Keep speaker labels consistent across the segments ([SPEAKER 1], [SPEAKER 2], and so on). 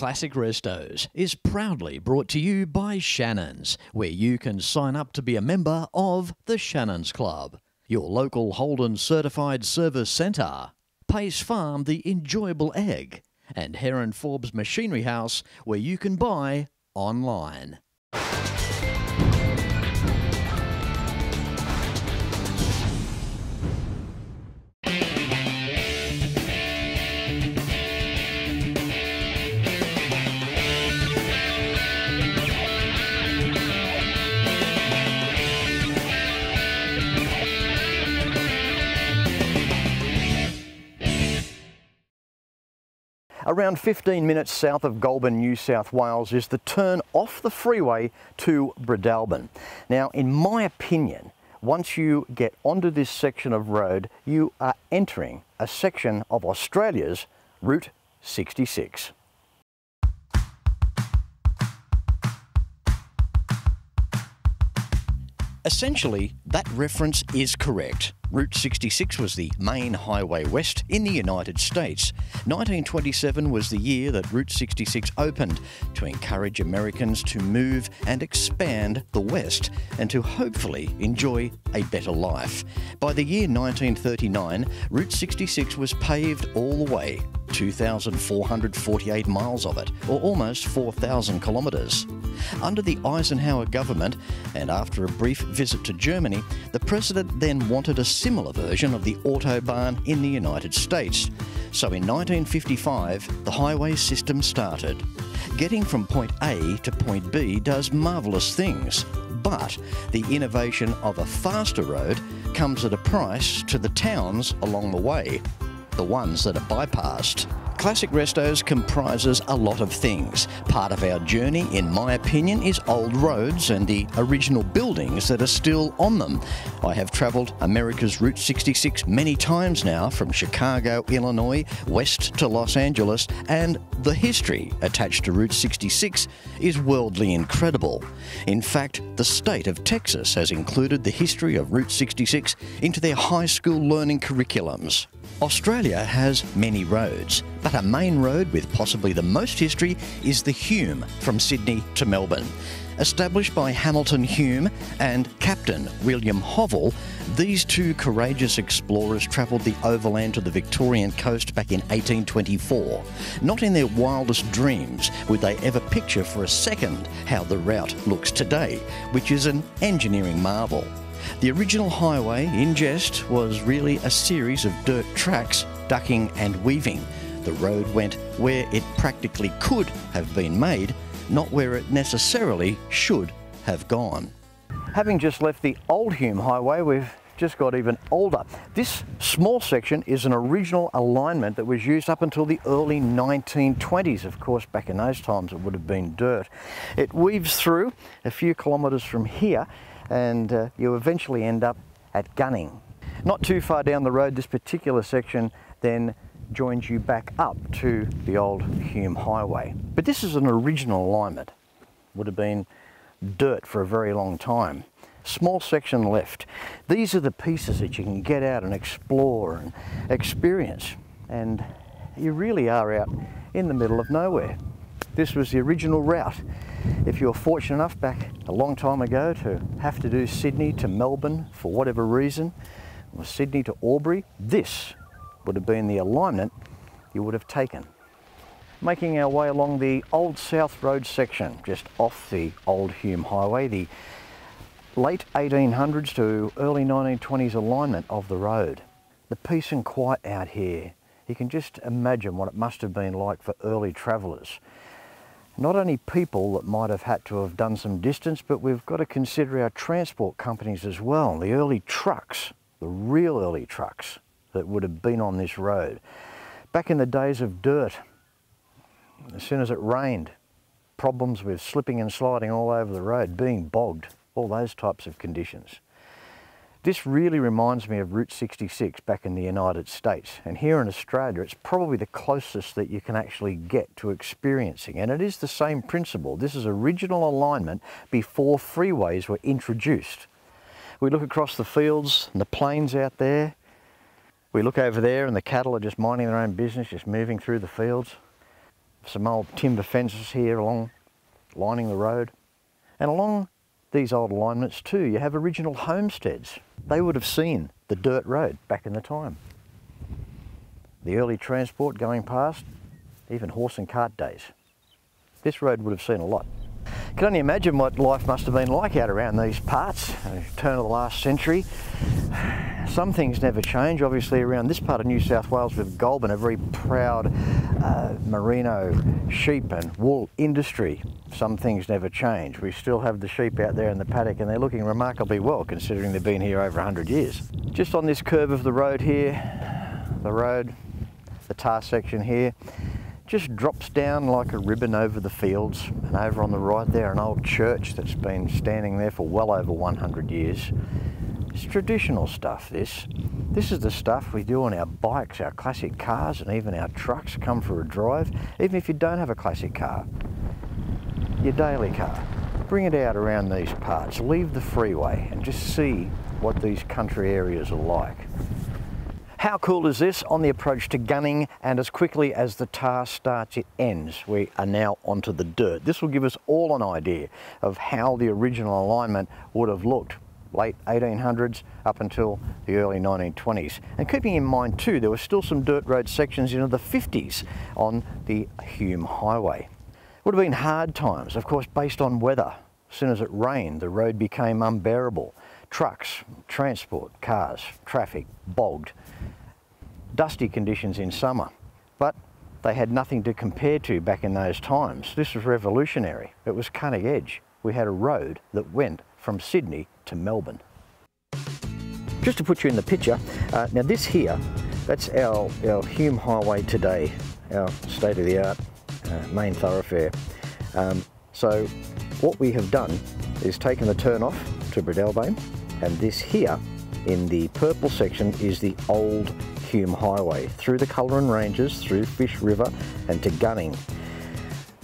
[SPEAKER 1] Classic Restos is proudly brought to you by Shannons, where you can sign up to be a member of the Shannons Club, your local Holden certified service centre, Pace Farm the enjoyable egg, and Heron Forbes Machinery House, where you can buy online.
[SPEAKER 2] Around 15 minutes south of Goulburn, New South Wales is the turn off the freeway to Breadalbane. Now, in my opinion, once you get onto this section of road, you are entering a section of Australia's Route 66.
[SPEAKER 1] Essentially, that reference is correct. Route 66 was the main highway west in the United States. 1927 was the year that Route 66 opened to encourage Americans to move and expand the west and to hopefully enjoy a better life. By the year 1939, Route 66 was paved all the way, 2,448 miles of it, or almost 4,000 kilometres. Under the Eisenhower government, and after a brief visit to Germany, the president then wanted a similar version of the Autobahn in the United States. So in 1955, the highway system started. Getting from point A to point B does marvellous things, but the innovation of a faster road comes at a price to the towns along the way, the ones that are bypassed. Classic Restos comprises a lot of things. Part of our journey, in my opinion, is old roads and the original buildings that are still on them. I have travelled America's Route 66 many times now, from Chicago, Illinois, west to Los Angeles, and the history attached to Route 66 is worldly incredible. In fact, the state of Texas has included the history of Route 66 into their high school learning curriculums. Australia has many roads, but a main road with possibly the most history is the Hume from Sydney to Melbourne. Established by Hamilton Hume and Captain William Hovell, these two courageous explorers travelled the overland to the Victorian coast back in 1824. Not in their wildest dreams would they ever picture for a second how the route looks today, which is an engineering marvel. The original highway, in jest, was really a series of dirt tracks, ducking and weaving. The road went where it practically could have been made, not where it necessarily should have gone.
[SPEAKER 2] Having just left the Old Hume Highway, we've just got even older. This small section is an original alignment that was used up until the early 1920s. Of course, back in those times it would have been dirt. It weaves through a few kilometres from here, and you eventually end up at Gunning. Not too far down the road, this particular section then joins you back up to the Old Hume Highway. But this is an original alignment. Would have been dirt for a very long time. Small section left. These are the pieces that you can get out and explore and experience. And you really are out in the middle of nowhere. This was the original route. If you were fortunate enough back a long time ago to have to do Sydney to Melbourne for whatever reason, or Sydney to Albury, this would have been the alignment you would have taken. Making our way along the Old South Road section, just off the Old Hume Highway, the late 1800s to early 1920s alignment of the road. The peace and quiet out here, you can just imagine what it must have been like for early travellers. Not only people that might have had to have done some distance, but we've got to consider our transport companies as well. The early trucks, the real early trucks that would have been on this road. Back in the days of dirt, as soon as it rained, problems with slipping and sliding all over the road, being bogged, all those types of conditions. This really reminds me of Route 66 back in the United States, and here in Australia it's probably the closest that you can actually get to experiencing, and it is the same principle. This is original alignment before freeways were introduced. We look across the fields and the plains out there. We look over there and the cattle are just minding their own business, just moving through the fields. some old timber fences here lining the road. And along these old alignments too, you have original homesteads. They would have seen the dirt road back in the time. The early transport going past, even horse and cart days. This road would have seen a lot. Can only imagine what life must have been like out around these parts, turn of the last century. Some things never change. Obviously around this part of New South Wales with Goulburn, a very proud merino sheep and wool industry. Some things never change. We still have the sheep out there in the paddock and they're looking remarkably well considering they've been here over 100 years. Just on this curve of the road here, the tar section here, just drops down like a ribbon over the fields, and over on the right there an old church that's been standing there for well over 100 years. It's traditional stuff, this. This is the stuff we do on our bikes, our classic cars, and even our trucks come for a drive. Even if you don't have a classic car, your daily car, bring it out around these parts, leave the freeway and just see what these country areas are like. How cool is this? On the approach to Gunning, and as quickly as the tar starts, it ends. We are now onto the dirt. This will give us all an idea of how the original alignment would have looked late 1800s up until the early 1920s. And keeping in mind too, there were still some dirt road sections into the 50s on the Hume Highway. Would have been hard times, of course, based on weather. As soon as it rained, the road became unbearable. Trucks, transport, cars, traffic, bogged. Dusty conditions in summer, but they had nothing to compare to back in those times. This was revolutionary. It was cutting edge. We had a road that went from Sydney to Melbourne. Just to put you in the picture, now this here, that's our Hume Highway today, our state-of-the-art main thoroughfare. So what we have done is taken the turn off to Breadalbane, and this here in the purple section is the Old Hume Highway, through the Goulburn Ranges, through Fish River and to Gunning.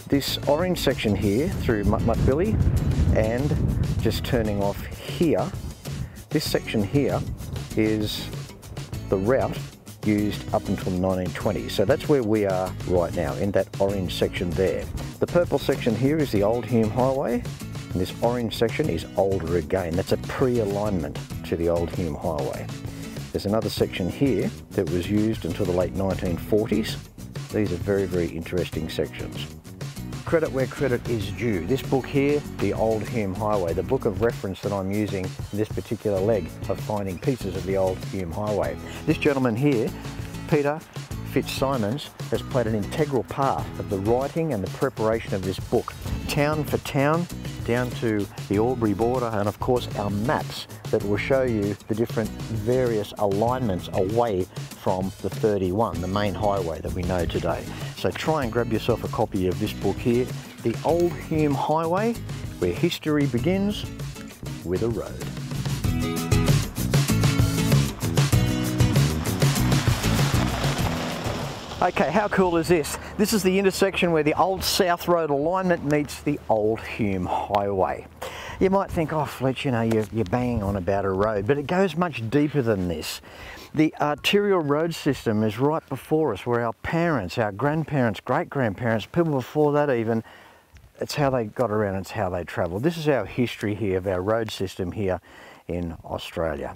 [SPEAKER 2] This orange section here through Mutbilly and just turning off here, this section here is the route used up until 1920. So that's where we are right now, in that orange section there. The purple section here is the Old Hume Highway, and this orange section is older again. That's a pre-alignment to the Old Hume Highway. There's another section here that was used until the late 1940s. These are very, very interesting sections. Credit where credit is due. This book here, the Old Hume Highway, the book of reference that I'm using in this particular leg of finding pieces of the Old Hume Highway. This gentleman here, Peter FitzSimons, has played an integral part of the writing and the preparation of this book. Town for town, down to the Albury border, and of course our maps that will show you the different various alignments away from the 31, the main highway that we know today. So try and grab yourself a copy of this book here, The Old Hume Highway, where history begins with a road. Okay, how cool is this? This is the intersection where the Old South Road alignment meets the Old Hume Highway. You might think, oh Fletch, you know, you're banging on about a road, but it goes much deeper than this. The arterial road system is right before us, where our parents, our grandparents, great-grandparents, people before that even, it's how they got around, it's how they travelled. This is our history here of our road system here in Australia.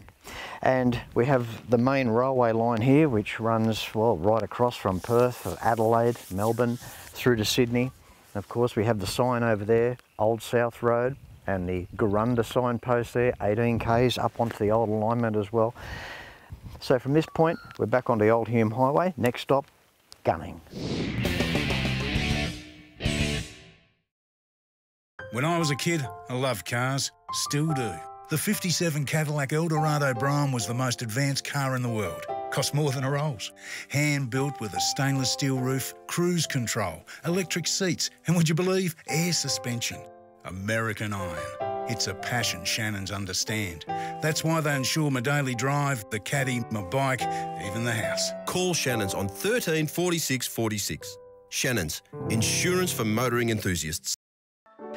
[SPEAKER 2] And we have the main railway line here, which runs, well, right across from Perth, Adelaide, Melbourne, through to Sydney. And of course we have the sign over there, Old South Road, and the Garunda signpost there, 18 k's up onto the old alignment as well. So from this point, we're back on the Old Hume Highway. Next stop, Gunning.
[SPEAKER 3] When I was a kid, I loved cars, still do. The 57 Cadillac Eldorado Brougham was the most advanced car in the world. Cost more than a Rolls. Hand-built with a stainless steel roof, cruise control, electric seats, and would you believe, air suspension. American iron. It's a passion Shannons understand. That's why they insure my daily drive, the caddy, my bike, even the house.
[SPEAKER 4] Call Shannons on 13 46 46. Shannons, insurance for motoring enthusiasts.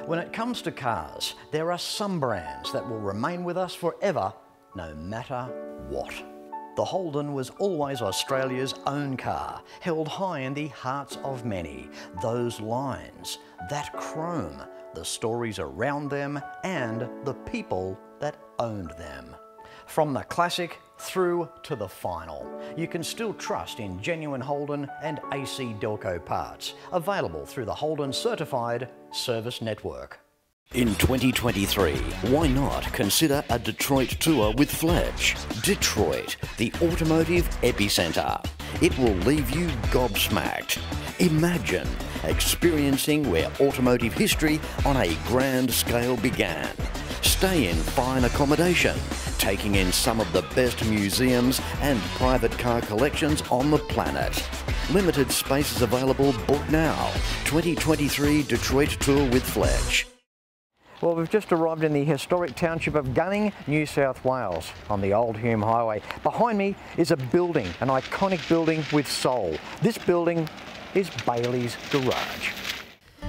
[SPEAKER 2] When it comes to cars, there are some brands that will remain with us forever, no matter what. The Holden was always Australia's own car, held high in the hearts of many. Those lines, that chrome, the stories around them and the people that owned them. From the classic through to the final, you can still trust in genuine Holden and AC Delco parts, available through the Holden Certified Service Network. In 2023, why not consider a Detroit tour with Fletch? Detroit, the automotive epicentre. It will leave you gobsmacked. Imagine experiencing where automotive history on a grand scale began. Stay in fine accommodation, taking in some of the best museums and private car collections on the planet. Limited spaces available, book now. 2023 Detroit tour with Fletch. Well, we've just arrived in the historic township of Gunning, New South Wales, on the Old Hume Highway. Behind me is a building, an iconic building with soul. This building is Bailey's Garage.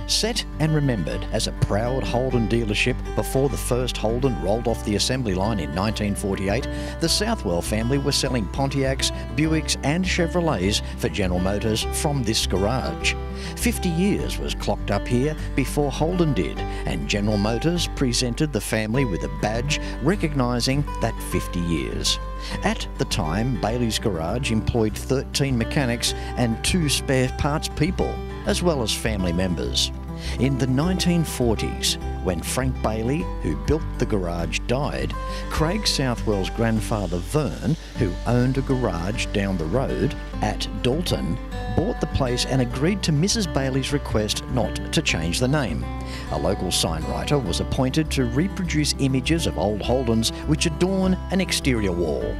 [SPEAKER 1] Set and remembered as a proud Holden dealership before the first Holden rolled off the assembly line in 1948, the Southwell family were selling Pontiacs, Buicks and Chevrolets for General Motors from this garage. 50 years was clocked up here before Holden did, and General Motors presented the family with a badge recognising that 50 years. At the time, Bailey's Garage employed 13 mechanics and 2 spare parts people, as well as family members. In the 1940s, when Frank Bailey, who built the garage, died, Craig Southwell's grandfather Vern, who owned a garage down the road at Dalton, bought the place and agreed to Mrs. Bailey's request not to change the name. A local signwriter was appointed to reproduce images of old Holdens which adorn an exterior wall.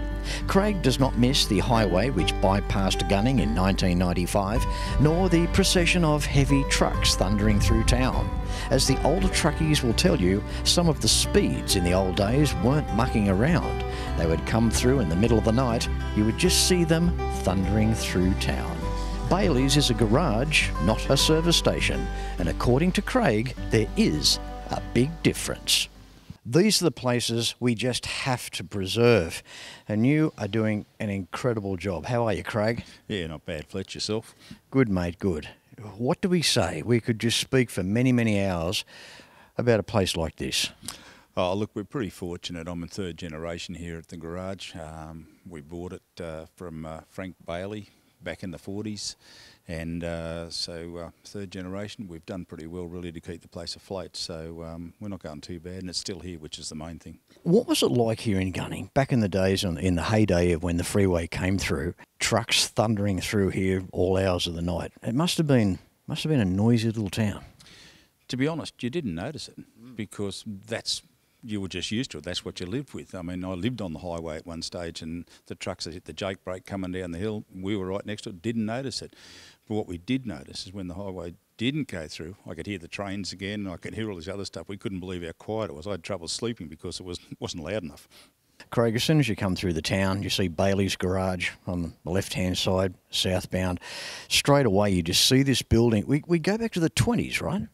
[SPEAKER 1] Craig does not miss the highway which bypassed Gunning in 1995, nor the procession of heavy trucks thundering through town. As the older truckies will tell you, some of the speeds in the old days weren't mucking around. They would come through in the middle of the night. You would just see them thundering through town. Bailey's is a garage, not a service station, and according to Craig, there is a big difference. These are the places we just have to preserve, and you are doing an incredible job. How are you, Craig?
[SPEAKER 5] Yeah, not bad. Fletch, yourself?
[SPEAKER 1] Good, mate, good. What do we say? We could just speak for many, many hours about a place like this.
[SPEAKER 5] Oh, look, we're pretty fortunate. I'm in third generation here at the garage. We bought it from Frank Bailey back in the 40s, and so third generation, we've done pretty well really to keep the place afloat, so we're not going too bad, and it's still here, which is the main thing. What
[SPEAKER 1] was it like here in Gunning back in the days, in the heyday of when the freeway came through, trucks thundering through here all hours of the night? It must have been a noisy little town.
[SPEAKER 5] To be honest, you didn't notice it because you were just used to it. That's what you lived with. I mean, I lived on the highway at one stage, and the trucks that hit the Jake brake coming down the hill, we were right next to it, didn't notice it. But what we did notice is when the highway didn't go through, I could hear the trains again, I could hear all this other stuff. We couldn't believe how quiet it was. I had trouble sleeping because it wasn't loud enough.
[SPEAKER 1] Craig, as soon as you come through the town, you see Bailey's Garage on the left-hand side, southbound. Straight away, you just see this building. We go back to the 20s, right?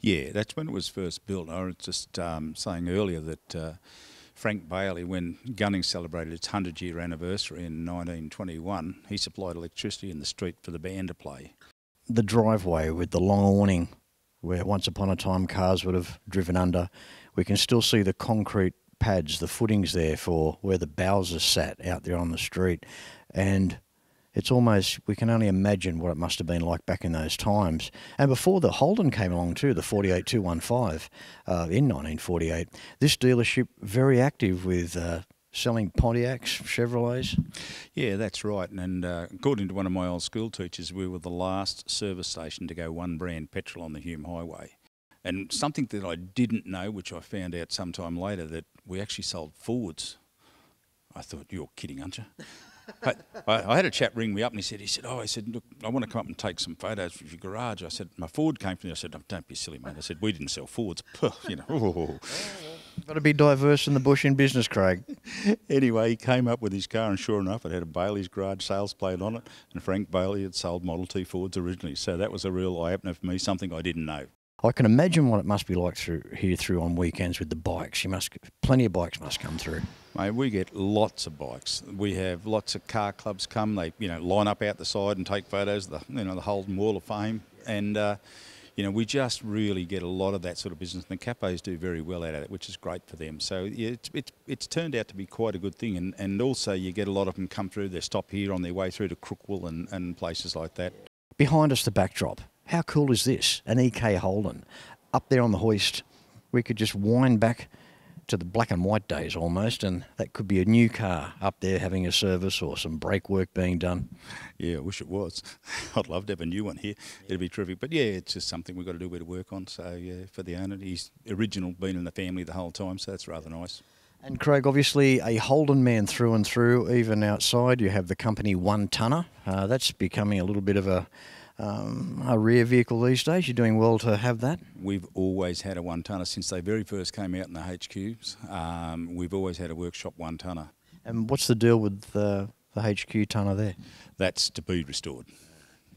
[SPEAKER 5] Yeah, that's when it was first built. I was just saying earlier that Frank Bailey, when Gunning celebrated its 100-year anniversary in 1921, he supplied electricity in the street for the band to play.
[SPEAKER 1] The driveway with the long awning, where once upon a time cars would have driven under, we can still see the concrete pads, the footings there for where the Bowsers sat out there on the street, and it's almost, we can only imagine what it must have been like back in those times. And before the Holden came along too, the 48215 in 1948, this dealership very active with selling Pontiacs, Chevrolets.
[SPEAKER 5] Yeah, that's right, and according to one of my old school teachers, we were the last service station to go one brand petrol on the Hume Highway. And something that I didn't know, which I found out sometime later, that we actually sold Fords. I thought, you're kidding, aren't you? I had a chap ring me up and he said, look, I want to come up and take some photos of your garage. I said, my Ford came from you. I said, don't be silly, mate. I said, we didn't sell Fords. You know.
[SPEAKER 1] Got to be diverse in the bush in business, Craig.
[SPEAKER 5] Anyway, he came up with his car, and sure enough, it had a Bailey's Garage sales plate on it, and Frank Bailey had sold Model T Fords originally. So that was a real eye-opener for me, something I didn't know.
[SPEAKER 2] I can imagine what it must be like through on weekends with the bikes. Plenty of bikes must come through.
[SPEAKER 5] Mate, we get lots of bikes. We have lots of car clubs come. They, line up out the side and take photos of the Holden Wall of Fame. And, we just really get a lot of that sort of business. And the capos do very well out of it, which is great for them. So, yeah, it's turned out to be quite a good thing. And also you get a lot of them come through. They stop here on their way through to Crookwell and places like that.
[SPEAKER 2] Behind us, the backdrop. How cool is this? An EK Holden. Up there on the hoist, we could just wind back to the black and white days almost, and that could be a new car up there having a service or some brake work being done.
[SPEAKER 5] Yeah, I wish it was. I'd love to have a new one here. It'd be terrific. But yeah, it's just something we've got to do a bit of work on. So yeah, for the owner, he's original, been in the family the whole time, so that's rather nice.
[SPEAKER 2] And Craig, obviously a Holden man through and through. Even outside, you have the company one tonner. That's becoming a little bit of a rear vehicle these days. You're doing well to have that.
[SPEAKER 5] We've always had a one tonner since they very first came out in the HQs. We've always had a workshop one tonner.
[SPEAKER 2] And what's the deal with the HQ tonner there?
[SPEAKER 5] That's to be restored.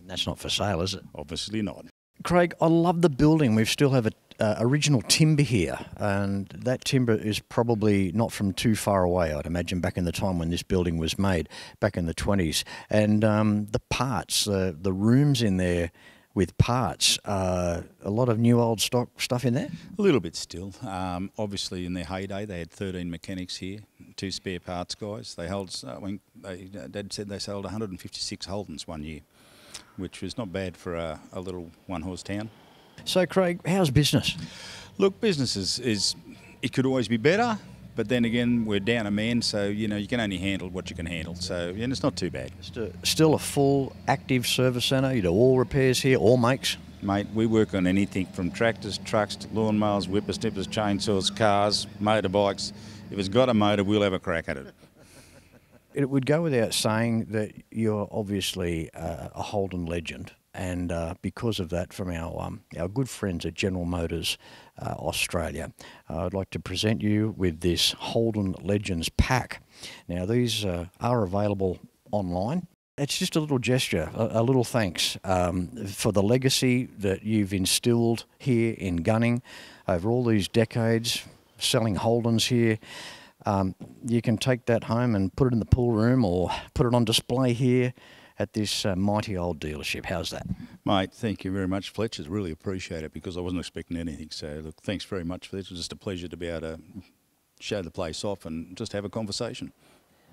[SPEAKER 2] That's not for sale, is it?
[SPEAKER 5] Obviously not.
[SPEAKER 2] Craig, I love the building. We still have original timber here, and that timber is probably not from too far away, I'd imagine, back in the time when this building was made, back in the 20s. And the parts, the rooms in there with parts, a lot of new old stock stuff in there?
[SPEAKER 5] A little bit still. Obviously in their heyday they had 13 mechanics here, 2 spare parts guys. Dad said they sold 156 Holdens one year, which was not bad for a little one-horse town.
[SPEAKER 2] So, Craig, how's business?
[SPEAKER 5] Look, business is it could always be better, but then again, we're down a man, so, you can only handle what you can handle. So, it's not too bad.
[SPEAKER 2] Still a full, active service centre? You do all repairs here, all makes?
[SPEAKER 5] Mate, we work on anything from tractors, trucks, to lawnmowers, whippersnippers, chainsaws, cars, motorbikes. If it's got a motor, we'll have a crack at it.
[SPEAKER 2] It would go without saying that you're obviously a Holden legend, and because of that, from our good friends at General Motors Australia, I'd like to present you with this Holden Legends pack. Now, these are available online. It's just a little gesture, a little thanks for the legacy that you've instilled here in gunning over all these decades, selling Holdens here. You can take that home and put it in the pool room or put it on display here at this mighty old dealership. How's that?
[SPEAKER 5] Mate, thank you very much, Fletch. I really appreciate it because I wasn't expecting anything. So, look, thanks very much for this. It was just a pleasure to be able to show the place off and just have a conversation.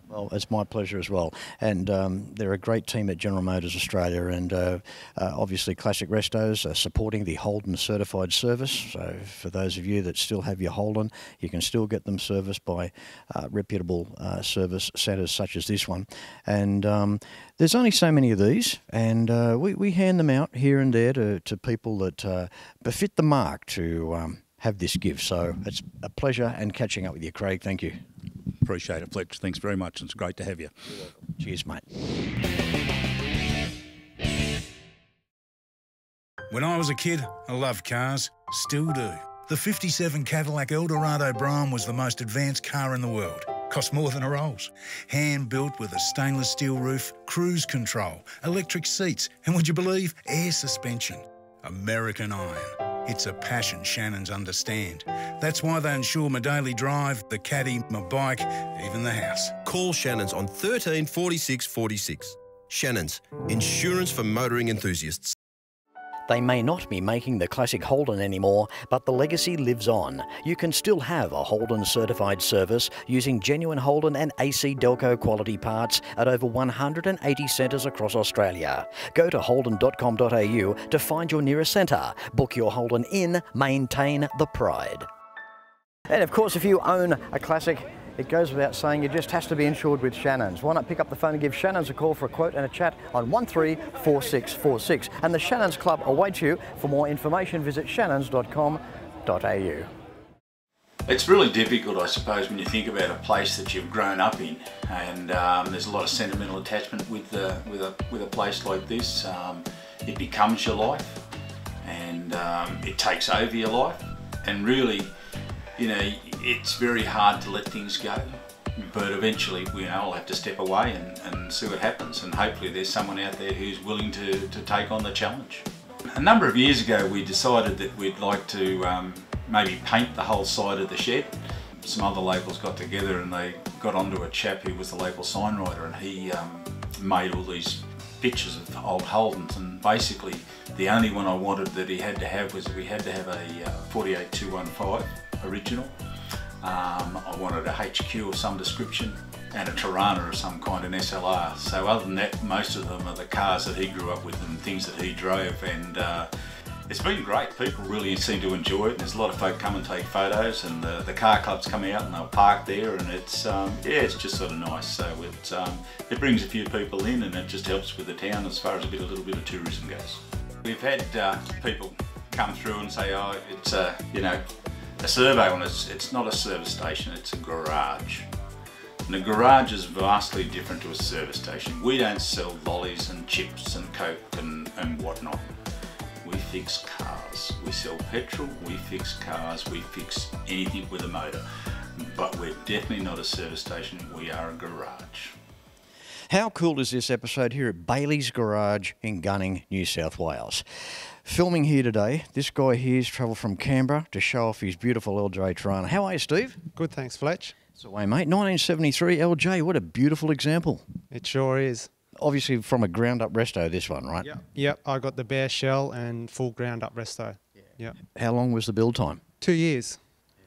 [SPEAKER 2] Well, it's my pleasure as well. And they're a great team at General Motors Australia, and obviously Classic Restos supporting the Holden certified service. So for those of you that still have your Holden, you can still get them serviced by reputable service centres such as this one. And there's only so many of these, and we hand them out here and there to people that befit the mark to have this gift. So it's a pleasure and catching up with you, Craig. Thank you.
[SPEAKER 5] Appreciate it, Fletch. Thanks very much. It's great to have you.
[SPEAKER 2] Cheers, mate.
[SPEAKER 3] When I was a kid, I loved cars. Still do. The 57 Cadillac Eldorado Brougham was the most advanced car in the world. Cost more than a Rolls. Hand-built with a stainless steel roof, cruise control, electric seats, and would you believe, air suspension. American iron. It's a passion Shannons understand. That's why they insure my daily drive, the caddy, my bike, even the house.
[SPEAKER 4] Call Shannons on 13 46 46. Shannons, insurance for motoring enthusiasts.
[SPEAKER 2] They may not be making the classic Holden anymore, but the legacy lives on. You can still have a Holden certified service using genuine Holden and AC Delco quality parts at over 180 centres across Australia. Go to holden.com.au to find your nearest centre. Book your Holden in, maintain the pride. And of course, if you own a classic, it goes without saying it just has to be insured with Shannons. Why not pick up the phone and give Shannons a call for a quote and a chat on 134646. And the Shannons Club awaits you. For more information, visit shannons.com.au.
[SPEAKER 5] It's really difficult, I suppose, when you think about a place that you've grown up in, and there's a lot of sentimental attachment with a place like this. It becomes your life, and it takes over your life, and really, it's very hard to let things go, but eventually, I'll have to step away and see what happens, and hopefully there's someone out there who's willing to take on the challenge. A number of years ago we decided that we'd like to maybe paint the whole side of the shed. Some other locals got together and they got onto a chap who was the local sign writer, and he made all these pictures of old Holdens, and basically the only one I wanted that he had to have was we had to have a 48215 original. I wanted a HQ of some description and a Tirana of some kind, an SLR. So other than that, most of them are the cars that he grew up with and things that he drove, and it's been great. People really seem to enjoy it. There's a lot of folk come and take photos, and the car clubs come out and they'll park there, and it's yeah, it's just sort of nice. So it brings a few people in, and it just helps with the town as far as a little bit of tourism goes. We've had people come through and say, oh, it's a survey on it. It's not a service station, it's a garage. And a garage is vastly different to a service station. We don't sell lollies and chips and coke and whatnot. We fix cars. We sell petrol, we fix cars, we fix anything with a motor. But we're definitely not a service station, we are a garage.
[SPEAKER 1] How cool is this episode here at Bailey's Garage in Gunning, New South Wales? Filming here today, this guy here's travelled from Canberra to show off his beautiful LJ Tirana. How are you, Steve?
[SPEAKER 6] Good, thanks, Fletch.
[SPEAKER 1] It's the way, mate. 1973 LJ, what a beautiful example.
[SPEAKER 6] It sure is.
[SPEAKER 1] Obviously from a ground-up resto, this one, right?
[SPEAKER 6] Yep, I got the bare shell and full ground-up resto. Yep.
[SPEAKER 1] How long was the build time?
[SPEAKER 6] 2 years.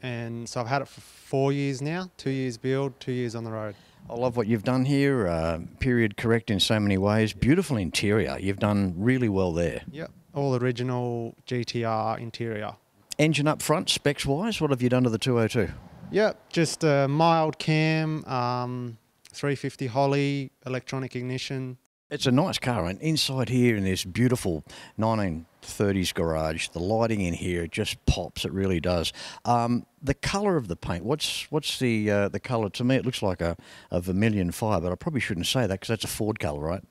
[SPEAKER 6] And so I've had it for 4 years now. 2 years build, 2 years on the road.
[SPEAKER 1] I love what you've done here. Period correct in so many ways. Beautiful interior. You've done really well there.
[SPEAKER 6] Yep, all original GTR interior.
[SPEAKER 1] Engine up front, specs-wise, what have you done to the 202?
[SPEAKER 6] Yep, just a mild cam, 350 Holly, electronic ignition.
[SPEAKER 1] It's a nice car, and inside here in this beautiful 1930s garage, the lighting in here, it just pops, it really does. The colour of the paint, what's the colour? To me it looks like a vermilion fire, but I probably shouldn't say that because that's a Ford colour, right?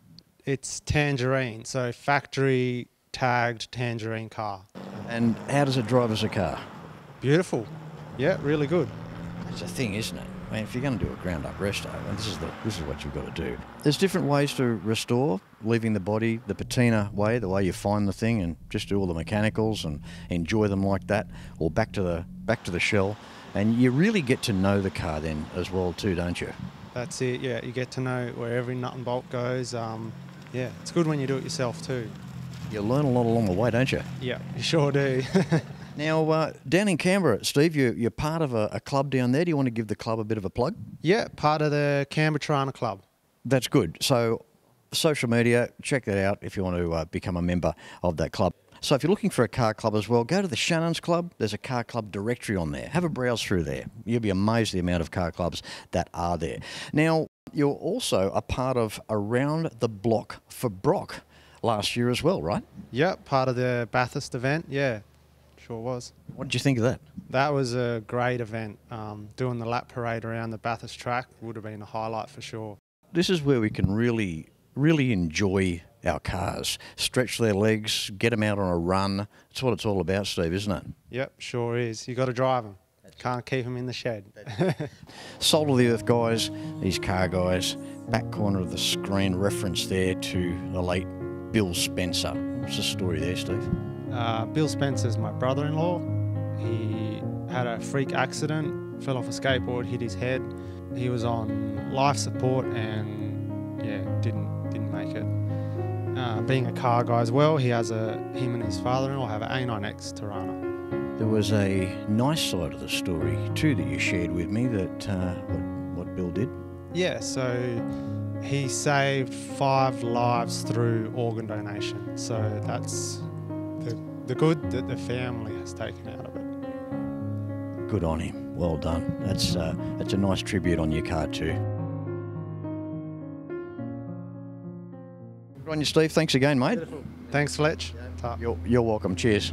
[SPEAKER 1] It's
[SPEAKER 6] tangerine, so factory tagged tangerine car.
[SPEAKER 1] And how does it drive as a car?
[SPEAKER 6] Beautiful, yeah, really good.
[SPEAKER 1] That's the thing, isn't it? I mean, if you're going to do a ground-up resto, and this is what you've got to do. There's different ways to restore, leaving the body the patina way, the way you find the thing, and just do all the mechanicals and enjoy them like that, or back to the shell, and you really get to know the car then as well too, don't you?
[SPEAKER 6] That's it. Yeah, you get to know where every nut and bolt goes. Yeah, it's good when you do it yourself too.
[SPEAKER 1] You learn a lot along the way, don't you?
[SPEAKER 6] Yeah, you sure do.
[SPEAKER 1] Now, down in Canberra, Steve, you're part of a club down there. Do you want to give the club a bit of a plug?
[SPEAKER 6] Yeah, part of the Canberra Tirana Club.
[SPEAKER 1] That's good. So, social media, check that out if you want to become a member of that club. So if you're looking for a car club as well, go to the Shannons Club. There's a car club directory on there. Have a browse through there. You'll be amazed the amount of car clubs that are there. Now, you're also a part of Around the Block for Brock last year as well, right?
[SPEAKER 6] Yep, part of the Bathurst event, yeah. Sure was.
[SPEAKER 1] What did you think of that?
[SPEAKER 6] That was a great event. Doing the lap parade around the Bathurst track would have been a highlight for sure.
[SPEAKER 1] This is where we can really enjoy our cars. Stretch their legs, get them out on a run. That's what it's all about, Steve, isn't it?
[SPEAKER 6] Yep, sure is. You got to drive them. Can't keep them in the shed.
[SPEAKER 1] Salt of the Earth guys, these car guys. Back corner of the screen, reference there to the late Bill Spencer. What's the story there, Steve?
[SPEAKER 6] Bill Spencer's my brother-in-law. He had a freak accident, fell off a skateboard, hit his head. He was on life support and yeah, didn't make it. Being a car guy as well, him and his father-in-law have an A9X Tirana.
[SPEAKER 1] There was a nice side of the story too that you shared with me, that what Bill did.
[SPEAKER 6] Yeah, so he saved 5 lives through organ donation. So that's the good that the family has taken out of it.
[SPEAKER 1] Good on him. Well done. That's a nice tribute on your car too. Good on you, Steve. Thanks again, mate.
[SPEAKER 6] Beautiful. Thanks, Fletch.
[SPEAKER 1] You're welcome. Cheers.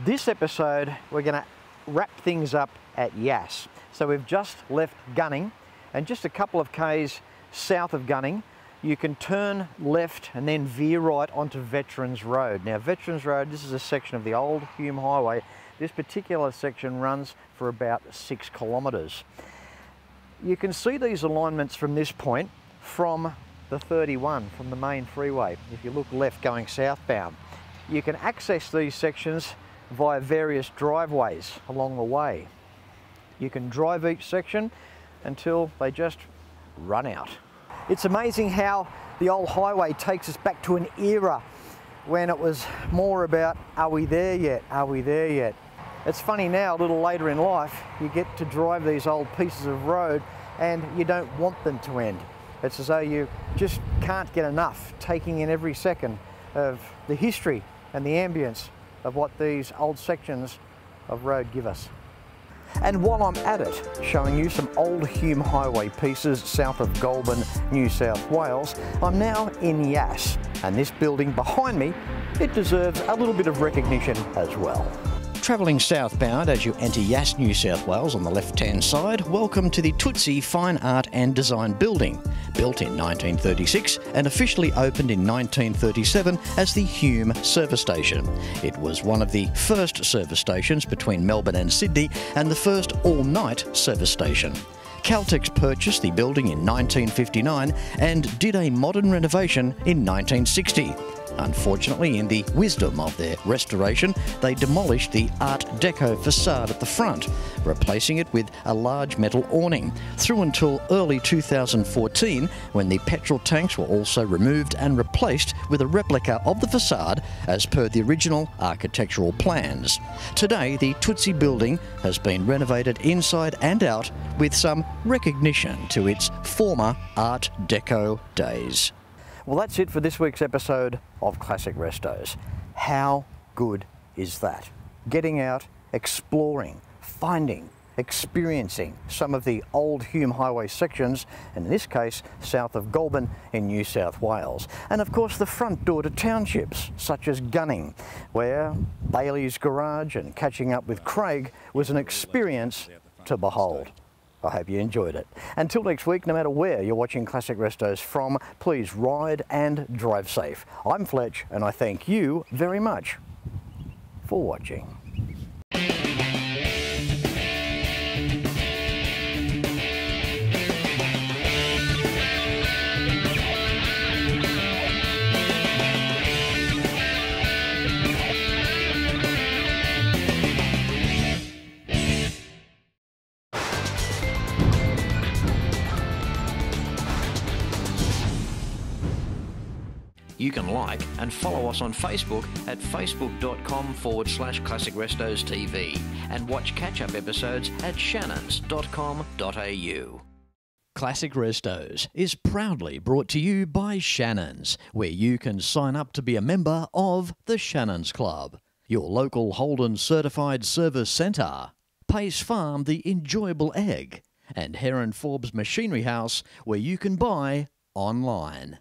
[SPEAKER 1] This episode, we're going to wrap things up at Yass. So we've just left Gunning, and just a couple of k's south of Gunning, you can turn left and then veer right onto Veterans Road. Now, Veterans Road, this is a section of the Old Hume Highway. This particular section runs for about 6 kilometres. You can see these alignments from this point from the 31, from the main freeway, if you look left going southbound.
[SPEAKER 2] You can access these sections via various driveways along the way. You can drive each section until they just run out. It's amazing how the old highway takes us back to an era when it was more about, are we there yet? Are we there yet? It's funny now, a little later in life, you get to drive these old pieces of road and you don't want them to end. It's as though you just can't get enough, taking in every second of the history and the ambience of what these old sections of road give us. And while I'm at it, showing you some Old Hume Highway pieces south of Goulburn, New South Wales, I'm now in Yass, and this building behind me, it deserves a little bit of recognition as well.
[SPEAKER 1] Travelling southbound as you enter Yass, New South Wales on the left-hand side, welcome to the Tootsie Fine Art and Design Building. Built in 1936 and officially opened in 1937 as the Hume Service Station. It was one of the first service stations between Melbourne and Sydney and the first all-night service station. Caltex purchased the building in 1959 and did a modern renovation in 1960. Unfortunately, in the wisdom of their restoration, they demolished the Art Deco facade at the front, replacing it with a large metal awning, through until early 2014, when the petrol tanks were also removed and replaced with a replica of the facade as per the original architectural plans. Today, the Tootsie building has been renovated inside and out with some recognition to its former Art Deco days.
[SPEAKER 2] Well, that's it for this week's episode of Classic Restos. How good is that? Getting out, exploring, finding, experiencing some of the Old Hume Highway sections, and in this case, south of Goulburn in New South Wales. And of course, the front door to townships, such as Gunning, where Bailey's Garage and catching up with Craig was an experience to behold. I hope you enjoyed it. Until next week, no matter where you're watching Classic Restos from, please ride and drive safe. I'm Fletch, and I thank you very much for watching.
[SPEAKER 1] You can like and follow us on Facebook at facebook.com/Classic Restos TV and watch catch-up episodes at shannons.com.au. Classic Restos is proudly brought to you by Shannons, where you can sign up to be a member of the Shannons Club, your local Holden certified service centre, Pace Farm the enjoyable egg, and Heron Forbes Machinery House, where you can buy online.